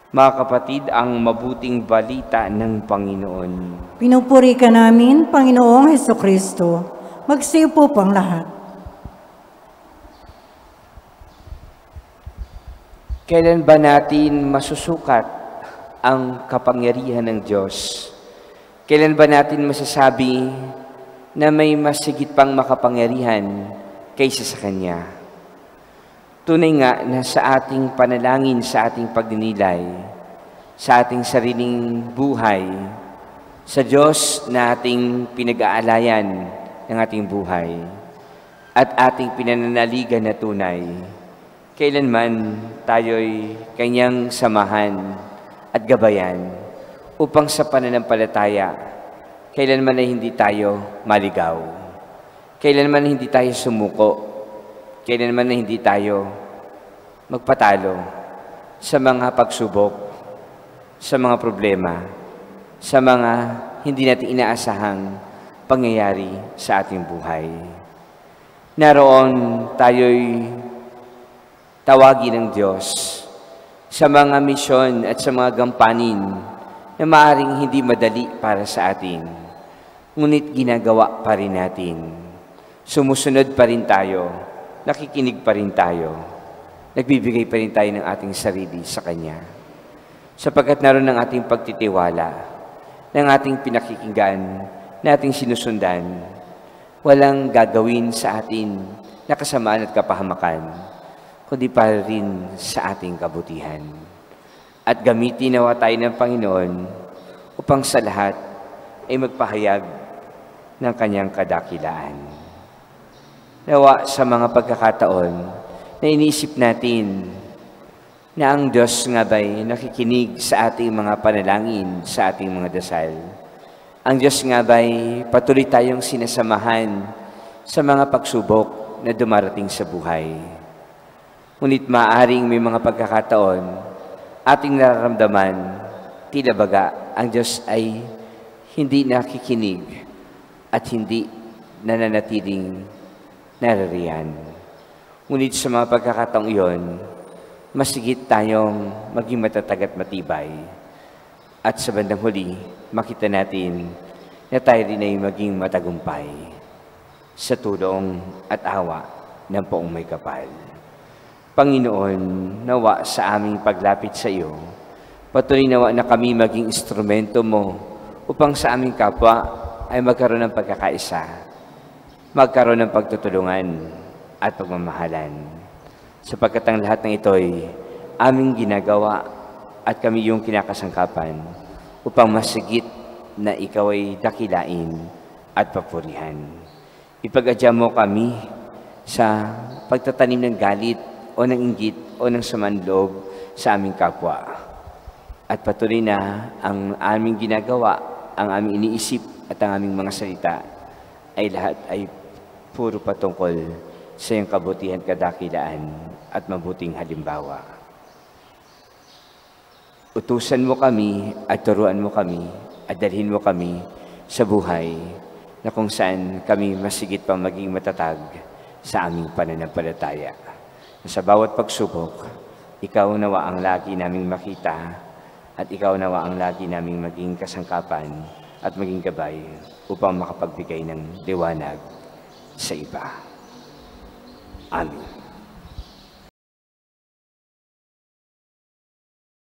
Mga kapatid, ang mabuting balita ng Panginoon. Pinupuri ka namin, Panginoong Hesukristo. Magsiupo po ang lahat. Kailan ba natin masusukat ang kapangyarihan ng Diyos? Kailan ba natin masasabi na may mas higit pang makapangyarihan kaysa sa Kanya? Tunay nga na sa ating panalangin, sa ating pagninilay, sa ating sariling buhay, sa Diyos na ating pinag-aalayan ng ating buhay, at ating pinananaligan na tunay, kailanman tayo'y Kanyang samahan at gabayan upang sa pananampalataya, kailanman ay hindi tayo maligaw, kailanman hindi tayo sumuko, kailanman na hindi tayo magpatalo sa mga pagsubok, sa mga problema, sa mga hindi natin inaasahang pangyayari sa ating buhay. Naroon tayo'y tawagin ng Diyos sa mga misyon at sa mga gampanin na maaaring hindi madali para sa atin, ngunit ginagawa pa rin natin. Sumusunod pa rin tayo, nakikinig pa rin tayo, nagbibigay pa rin tayo ng ating sarili sa Kanya. Sapagkat naroon ng ating pagtitiwala, ng ating pinakikinggan, na ating sinusundan, walang gagawin sa atin na kasamaan at kapahamakan, kundi para rin sa ating kabutihan. At gamitin nawa tayo ng Panginoon upang sa lahat ay magpahayag ng Kanyang kadakilaan. Nawa sa mga pagkakataon na iniisip natin na ang Diyos nga ba'y nakikinig sa ating mga panalangin, sa ating mga dasal. Ang Diyos nga ba'y patuloy tayong sinasamahan sa mga pagsubok na dumarating sa buhay. Ngunit maaaring may mga pagkakataon ating nararamdaman, tila baga ang Diyos ay hindi nakikinig at hindi nananatiling naririyan. Ngunit sa mga pagkakataong iyon, mas higit tayong maging matatag at matibay. At sa bandang huli, makita natin na tayo rin ay maging matagumpay sa tulong at awa ng Poong May Kapal. Panginoon, nawa sa aming paglapit sa iyo, patuloy nawa na kami maging instrumento mo upang sa aming kapwa ay magkaroon ng pagkakaisa, magkaroon ng pagtutulungan at pagmamahalan. Sapagkat ang lahat ng ito'y aming ginagawa at kami yung kinakasangkapan upang masigit na ikaw ay dakilain at papurihan. Ipag-adya mo kami sa pagtatanim ng galit o ng inggit o ng samanloob sa aming kapwa. At patuloy na ang aming ginagawa, ang aming iniisip at ang aming mga salita ay lahat ay puro patungkol sa iyong kabutihan, kadakilaan at mabuting halimbawa. Utusan mo kami at turuan mo kami at dalhin mo kami sa buhay na kung saan kami masigit pang maging matatag sa aming pananampalataya. Sa bawat pagsubok, ikaw nawa ang lagi naming makita at ikaw nawa ang lagi naming maging kasangkapan at maging gabay upang makapagbigay ng liwanag sa iba. Amen.